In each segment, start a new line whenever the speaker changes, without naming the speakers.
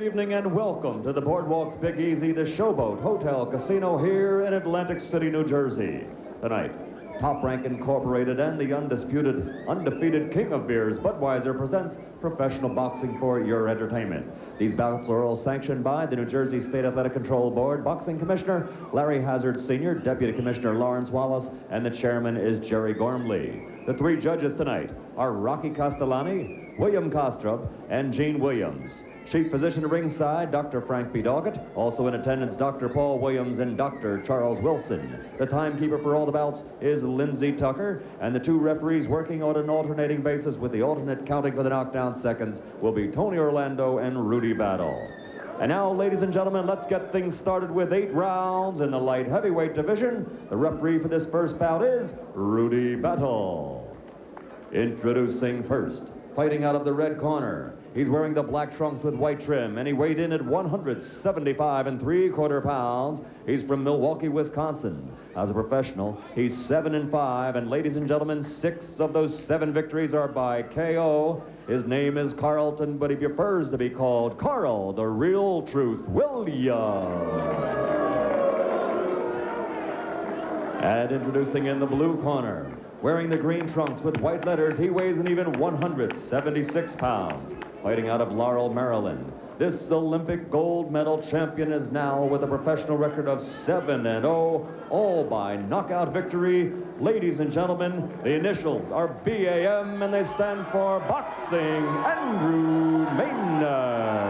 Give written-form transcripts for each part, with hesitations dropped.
Good evening and welcome to the Boardwalk's Big Easy, the Showboat Hotel Casino here in Atlantic City, New Jersey. Tonight, Top Rank Incorporated and the undefeated King of Beers, Budweiser, presents professional boxing for your entertainment. These bouts are all sanctioned by the New Jersey State Athletic Control Board, Boxing Commissioner Larry Hazard Sr., Deputy Commissioner Lawrence Wallace, and the chairman is Jerry Gormley. The three judges tonight are Rocky Castellani, William Kostrup, and Gene Williams. Chief physician ringside, Dr. Frank B. Doggett. Also in attendance, Dr. Paul Williams and Dr. Charles Wilson. The timekeeper for all the bouts is Lindsay Tucker, and the two referees working on an alternating basis with the alternate counting for the knockdown seconds will be Tony Orlando and Rudy Battle. And now, ladies and gentlemen, let's get things started with 8 rounds in the light heavyweight division. The referee for this first bout is Rudy Battle. Introducing first, fighting out of the red corner. He's wearing the black trunks with white trim, and he weighed in at 175 3/4 pounds. He's from Milwaukee, Wisconsin. As a professional, he's 7-5, and ladies and gentlemen, 6 of those 7 victories are by KO. His name is Carlton, but he prefers to be called Carl, the Real Truth Williams. And introducing in the blue corner, wearing the green trunks with white letters, he weighs an even 176 pounds. Fighting out of Laurel, Maryland, this Olympic gold medal champion is now with a professional record of 7-0, all by knockout victory. Ladies and gentlemen, the initials are BAM, and they stand for Boxing Andrew Maynard.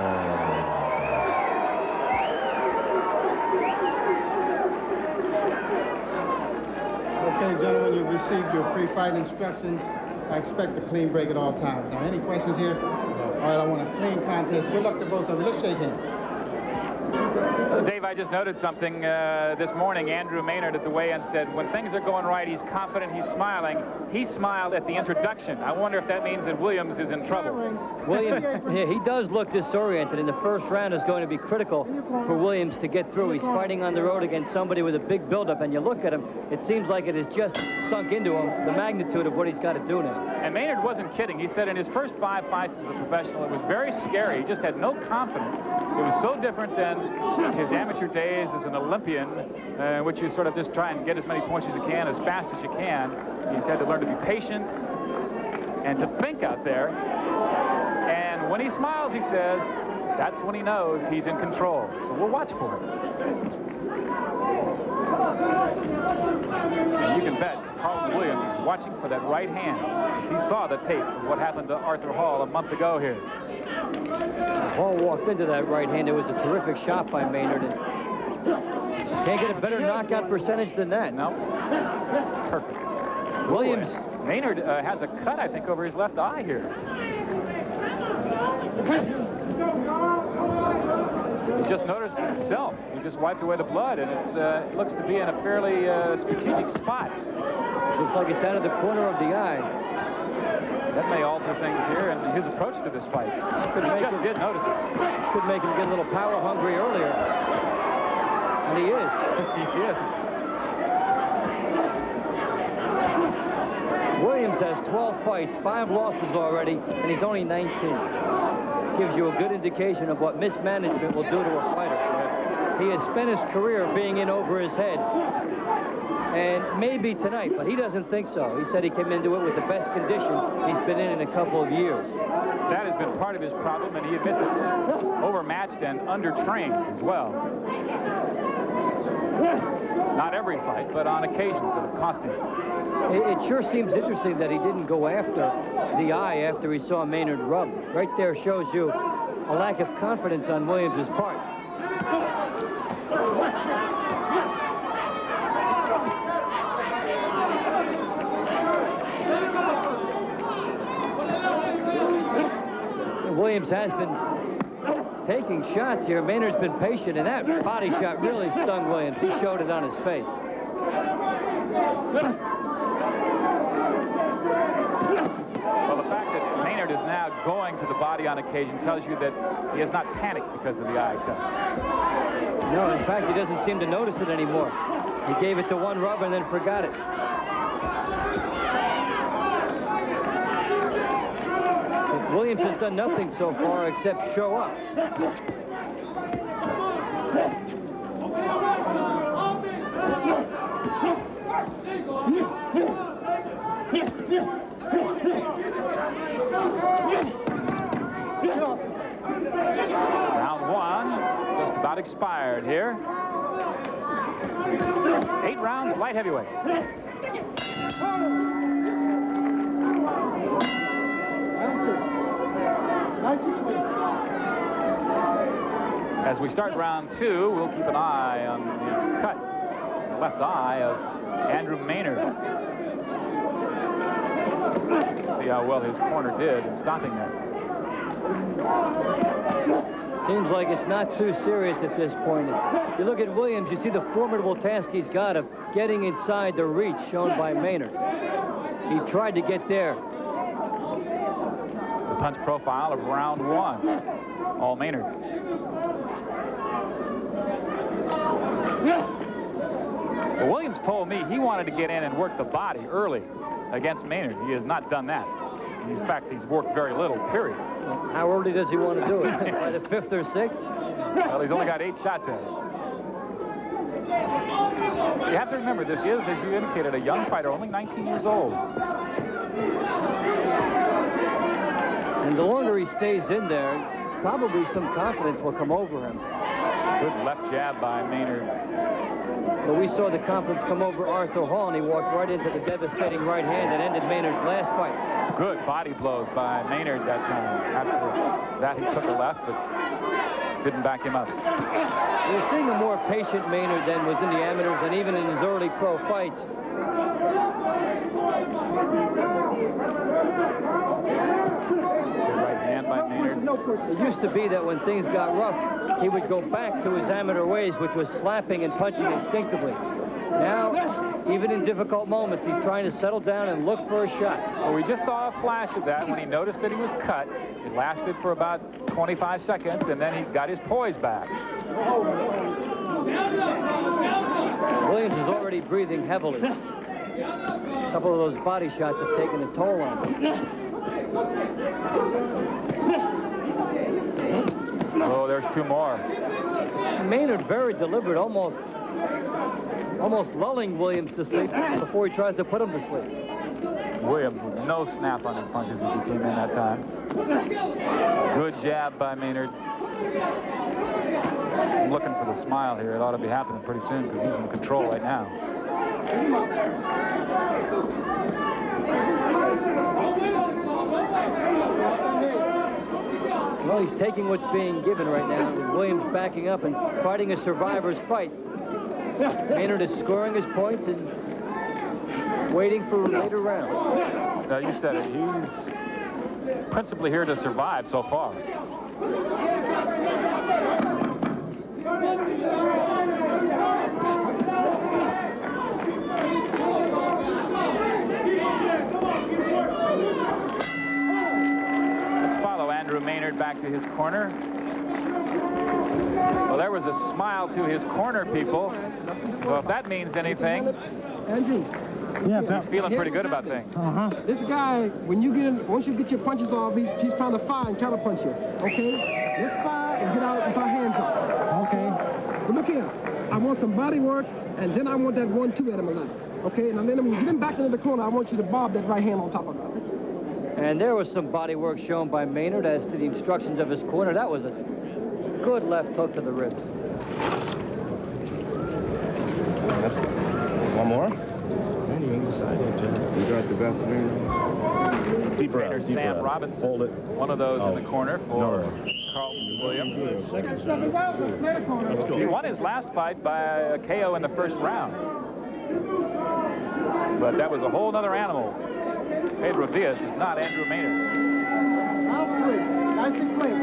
Okay, gentlemen, you've received your pre-fight instructions. I expect a clean break at all times. Now, any questions here? All right, I want a clean contest. Good luck to both of you. Let's shake hands.
Dave, I just noted something this morning. Andrew Maynard at the weigh-in said when things are going right, he's confident, he's smiling. He smiled at the introduction. I wonder if that means that Williams is in trouble.
Williams, yeah, he does look disoriented, and the first round is going to be critical for Williams to get through. He's fighting on the road against somebody with a big buildup, and you look at him, it seems like it has just sunk into him, the magnitude of what he's got to do now.
And Maynard wasn't kidding. He said in his first 5 fights as a professional, it was very scary. He just had no confidence. It was so different than his amateur days as an Olympian, in which you sort of just try and get as many points as you can, as fast as you can. He's had to learn to be patient and to think out there. And when he smiles, he says, that's when he knows he's in control. So we'll watch for it. And you can bet Carlton Williams is watching for that right hand, as he saw the tape of what happened to Arthur Hall a month ago here.
Hall walked into that right hand. It was a terrific shot by Maynard. And can't get a better knockout percentage than that.
No. Perfect.
Williams.
Maynard has a cut, I think, over his left eye here. He just noticed it himself. He just wiped away the blood, and it looks to be in a fairly strategic spot.
Looks like it's out of the corner of the eye.
That may alter things here and his approach to this fight. He just did notice it.
Could make him get a little power hungry earlier. And he is.
He is.
Williams has 12 fights, 5 losses already, and he's only 19. Gives you a good indication of what mismanagement will do to a fighter. Yes. He has spent his career being in over his head. And maybe tonight, but he doesn't think so. He said he came into it with the best condition he's been in a couple of years.
That has been part of his problem, and he admits it. Overmatched and undertrained as well. Not every fight, but on occasions that have cost him.
It sure seems interesting that he didn't go after the eye after he saw Maynard rub. Right there shows you a lack of confidence on Williams' part. Williams has been taking shots here. Maynard's been patient, and that body shot really stung Williams. He showed it on his face.
Well, the fact that Maynard is now going to the body on occasion tells you that he has not panicked because of the eye cut.
No, in fact, he doesn't seem to notice it anymore. He gave it to one rub and then forgot it. Williams has done nothing so far except show up.
Round one, just about expired here. 8 rounds, light heavyweights. As we start round two, we'll keep an eye on the cut, the left eye of Andrew Maynard. See how well his corner did in stopping that.
Seems like it's not too serious at this point. If you look at Williams, you see the formidable task he's got of getting inside the reach shown by Maynard. He tried to get there.
The punch profile of round one, all Maynard. Well, Williams told me he wanted to get in and work the body early against Maynard. He has not done that. In fact, he's worked very little, period.
How early does he want to do it? By the 5th or 6th?
Well, he's only got 8 shots at it. You have to remember, this is, as you indicated, a young fighter, only 19 years old.
And the longer he stays in there, probably some confidence will come over him.
Good left jab by Maynard.
But we saw the confidence come over Arthur Hall, and he walked right into the devastating right hand that ended Maynard's last fight.
Good body blows by Maynard that time. After that, he took a left, but didn't back him up.
We're seeing a more patient Maynard than was in the amateurs and even in his early pro fights.
Good right hand by Maynard.
It used to be that when things got rough, he would go back to his amateur ways, which was slapping and punching instinctively. Now, even in difficult moments, he's trying to settle down and look for a shot.
Well, we just saw a flash of that when he noticed that he was cut. It lasted for about 25 seconds, and then he got his poise back.
Williams is already breathing heavily. A couple of those body shots have taken a toll on him.
Oh, there's 2 more.
Maynard very deliberate, almost lulling Williams to sleep before he tries to put him to sleep.
Williams with no snap on his punches as he came in that time. Good jab by Maynard. I'm looking for the smile here. It ought to be happening pretty soon because he's in control right now.
Well, he's taking what's being given right now, with Williams backing up and fighting a survivor's fight. Maynard is scoring his points and waiting for later rounds.
You said it. He's principally here to survive so far. Let's follow Andrew Maynard back to his corner. Well, there was a smile to his corner, people. Well, if that means anything,
Andrew.
Yeah,
he's feeling pretty good about things.
This guy, when you get in, once you get your punches off, he's trying to fire and counterpunch you. Okay? Let's fire and get out with our hands up. Okay? But look here. I want some body work, and then I want that 1-2 at him a lot. Okay? And then when you get him back into the corner, I want you to bob that right hand on top of it.
And there was some body work shown by Maynard as to the instructions of his corner. That was a good left hook to the ribs.
That's one more. Man, you ain't decided, Jim. You got the bathroom. Deeper out.
Sam Robinson.
Hold it.
One of those in the corner for Carlton Williams. He won his last fight by a KO in the first round. But that was a whole other animal. Pedro Diaz is not Andrew Maynard.
Round 3. Nice and clean.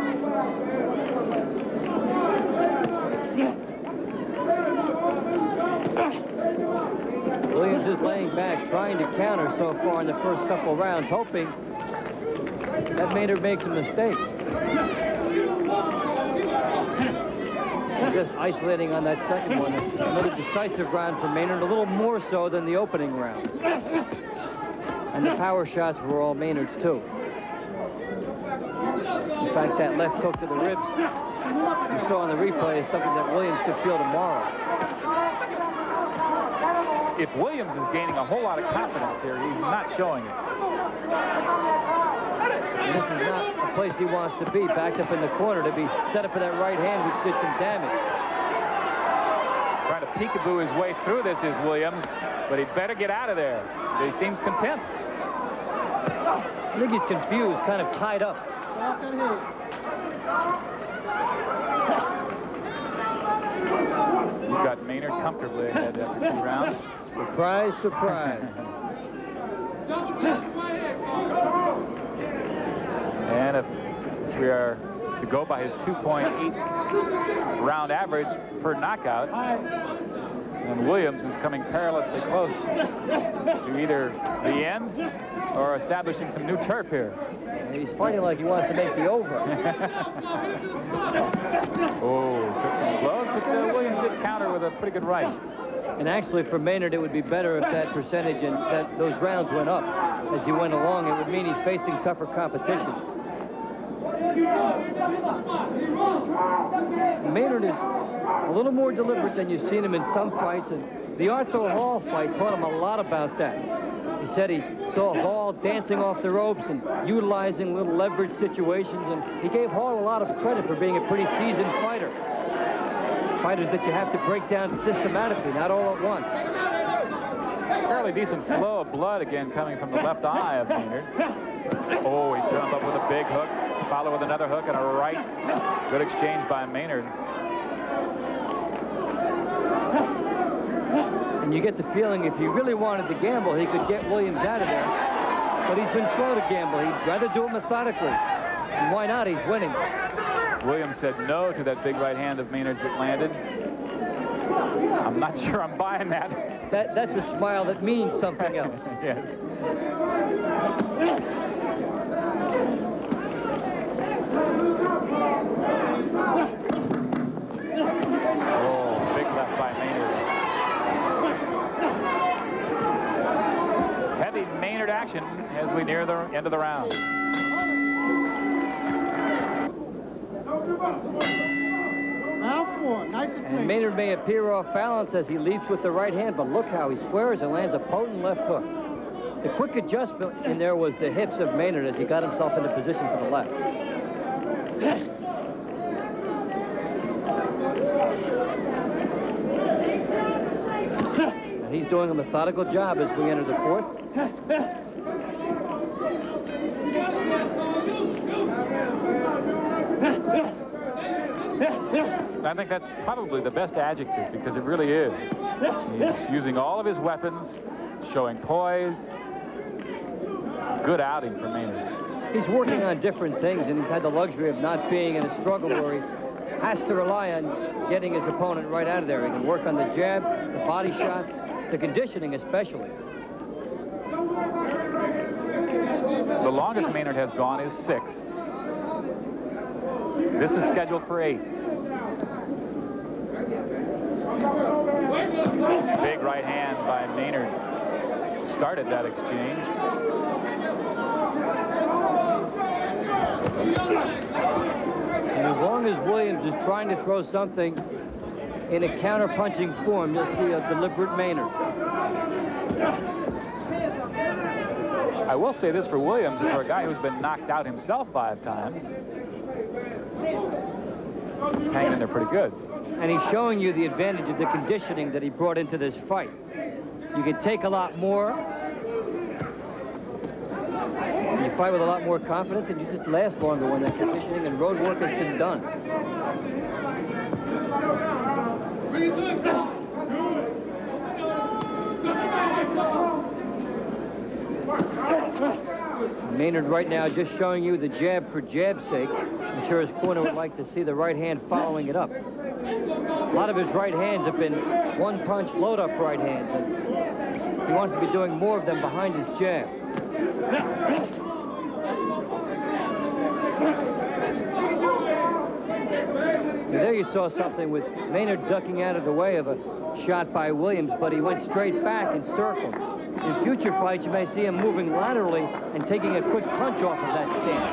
Williams is laying back, trying to counter so far in the first couple rounds, hoping that Maynard makes a mistake. Just isolating on that second one. Another decisive round for Maynard, a little more so than the opening round. And the power shots were all Maynard's, too. In fact, that left hook to the ribs you saw on the replay is something that Williams could feel tomorrow.
If Williams is gaining a whole lot of confidence here, he's not showing it.
And this is not a place he wants to be, backed up in the corner to be set up for that right hand, which did some damage.
Trying to peekaboo his way through this is Williams, but he'd better get out of there. He seems content.
I think he's confused, kind of tied up.
You've got Maynard comfortably ahead after 2 rounds.
Surprise, surprise.
And if we are to go by his 2.8 round average per knockout, and Williams is coming perilously close to either the end or establishing some new turf here.
He's fighting like he wants to make the over.
Oh, took some blows, but Williams did counter with a pretty good right.
And actually, for Maynard, it would be better if that percentage and that those rounds went up as he went along. It would mean he's facing tougher competition. Maynard is a little more deliberate than you've seen him in some fights, and the Arthur Hall fight taught him a lot about that. He said he saw Hall dancing off the ropes and utilizing little leverage situations, and he gave Hall a lot of credit for being a pretty seasoned fighter. Fighters that you have to break down systematically, not all at once.
Fairly decent flow of blood again coming from the left eye of Maynard. Oh, he jumped up with a big hook, followed with another hook and a right. Good exchange by Maynard.
And you get the feeling if he really wanted to gamble, he could get Williams out of there. But he's been slow to gamble. He'd rather do it methodically. And why not? He's winning.
Williams said no to that big right hand of Maynard's that landed. I'm not sure I'm buying that.
That's a smile that means something else.
Yes. Oh, big left by Maynard. Heavy Maynard action as we near the end of the round.
Round 4, nice and clean.
And Maynard may appear off balance as he leaps with the right hand, but look how he squares and lands a potent left hook. The quick adjustment in there was the hips of Maynard as he got himself into position for the left. And he's doing a methodical job as we enter the 4th.
I think that's probably the best adjective because it really is. He's using all of his weapons, showing poise. Good outing for Maynard.
He's working on different things, and he's had the luxury of not being in a struggle where he has to rely on getting his opponent right out of there. He can work on the jab, the body shot, the conditioning especially.
The longest Maynard has gone is 6. This is scheduled for 8. Big right hand by Maynard started that exchange.
And as long as Williams is trying to throw something in a counter-punching form, you'll see a deliberate Maynard.
I will say this for Williams, is for a guy who's been knocked out himself 5 times. Hanging in there pretty good.
And he's showing you the advantage of the conditioning that he brought into this fight. You can take a lot more. You fight with a lot more confidence, and you just last longer when that conditioning and road work has been done. Maynard right now just showing you the jab for jab's sake. I'm sure his corner would like to see the right hand following it up. A lot of his right hands have been one-punch load-up right hands, and he wants to be doing more of them behind his jab. And there you saw something with Maynard ducking out of the way of a shot by Williams, but he went straight back and circled. In future fights, you may see him moving laterally and taking a quick punch off of that stance.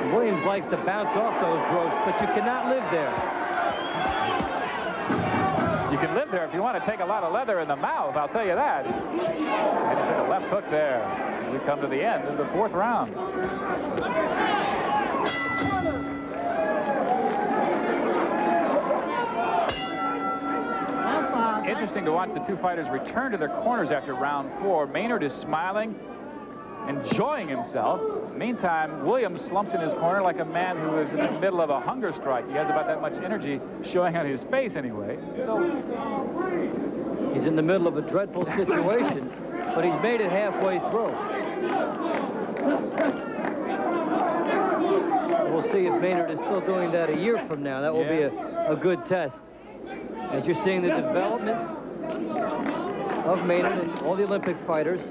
And Williams likes to bounce off those ropes, but you cannot live there.
You can live there if you want to take a lot of leather in the mouth, I'll tell you that. And he took a left hook there. We come to the end of the 4th round. Interesting to watch the two fighters return to their corners after round 4. Maynard is smiling, enjoying himself. Meantime, Williams slumps in his corner like a man who is in the middle of a hunger strike. He has about that much energy showing on his face anyway. Still,
he's in the middle of a dreadful situation, but he's made it halfway through. We'll see if Maynard is still doing that a year from now. That will be a good test. As you're seeing the development of Maynard and all the Olympic fighters,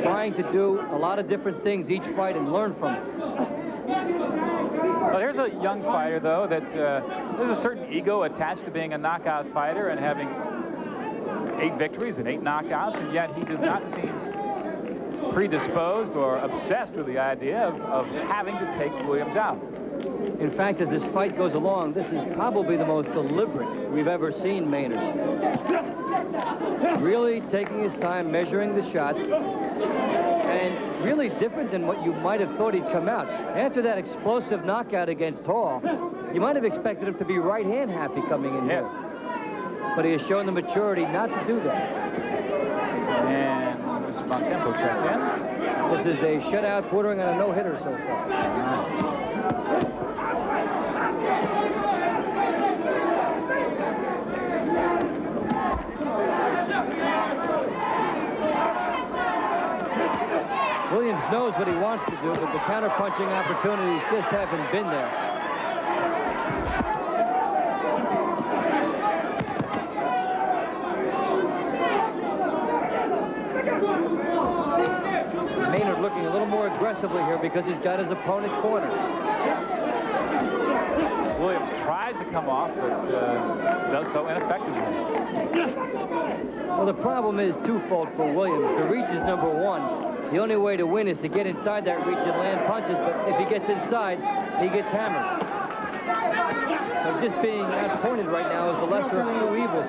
trying to do a lot of different things each fight and learn from it.
Well, here's a young fighter, though, that there's a certain ego attached to being a knockout fighter and having 8 victories and 8 knockouts, and yet he does not seem predisposed or obsessed with the idea of having to take Williams out.
In fact, as this fight goes along, this is probably the most deliberate we've ever seen Maynard. Really taking his time, measuring the shots, and really different than what you might have thought he'd come out. After that explosive knockout against Hall, you might have expected him to be right-hand happy coming in here. But he has shown the maturity not to do that.
And Mr. Bontempo checks in.
This is a shutout bordering on a no-hitter so far. Williams knows what he wants to do, but the counter-punching opportunities just haven't been there. Maynard looking a little more aggressively here because he's got his opponent cornered.
Williams tries to come off, but does so ineffectively.
Well, the problem is twofold for Williams. The reach is number 1. The only way to win is to get inside that reach and land punches, but if he gets inside, he gets hammered. So just being outpointed right now is the lesser of 2 evils.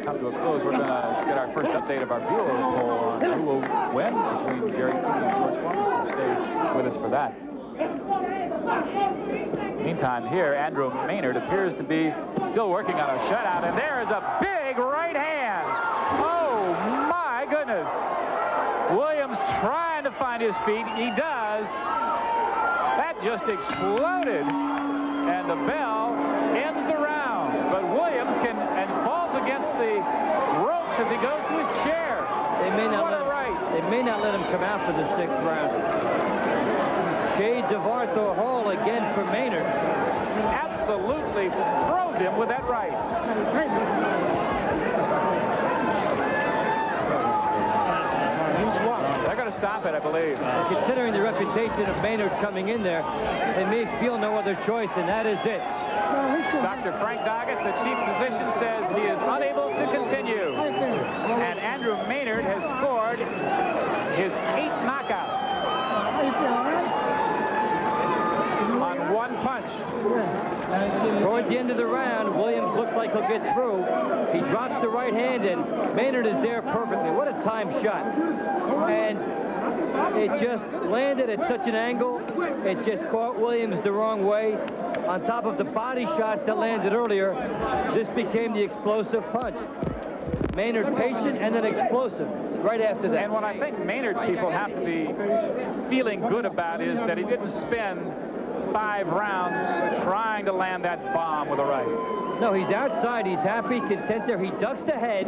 Come to a close. We're going to get our first update of our viewer poll on who will win between Jerry Coogan and George Foreman, so stay with us for that. Meantime, here, Andrew Maynard appears to be still working on a shutout, and there is a big right hand. Oh, my goodness. Williams trying to find his feet. He does. That just exploded, and the bell ends the round. But Williams can and falls against the ropes as he goes to his chair.
They may not let him come out for the 6th round. Shades of Arthur Hall again for Maynard.
Absolutely throws him with that right. They're going to stop it, I believe.
Considering the reputation of Maynard coming in there, they may feel no other choice, and that is it.
Dr. Frank Doggett, the chief physician, says he is unable to continue. And Andrew Maynard has scored his 8th knockout on 1 punch.
Toward the end of the round, Williams looks like he'll get through. He drops the right hand, and Maynard is there perfectly. What a time shot. And it just landed at such an angle. It just caught Williams the wrong way. On top of the body shots that landed earlier, this became the explosive punch. Maynard patient and then explosive right after that.
And what I think Maynard's people have to be feeling good about is that he didn't spend 5 rounds trying to land that bomb with a right.
No, he's outside. He's happy, content there. He ducks the head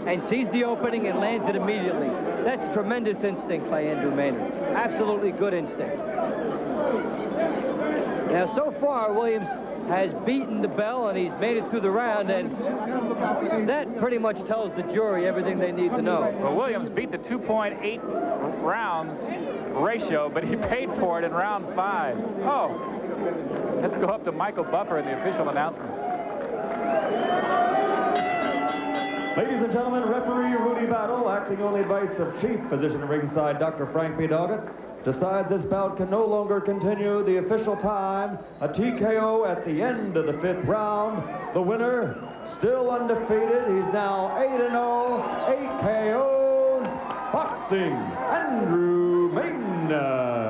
and sees the opening and lands it immediately. That's tremendous instinct by Andrew Maynard. Absolutely good instinct. Now, so far, Williams has beaten the bell, and he's made it through the round, and that pretty much tells the jury everything they need to know.
Well, Williams beat the 2.8 rounds ratio, but he paid for it in round 5. Oh, let's go up to Michael Buffer in the official announcement.
Ladies and gentlemen, referee Rudy Battle, acting on the advice of Chief Physician ringside Dr. Frank B. Doggett, decides this bout can no longer continue. The official time, a TKO at the end of the 5th round. The winner, still undefeated. He's now 8-0, 8 KOs. Boxing, Andrew Maynard.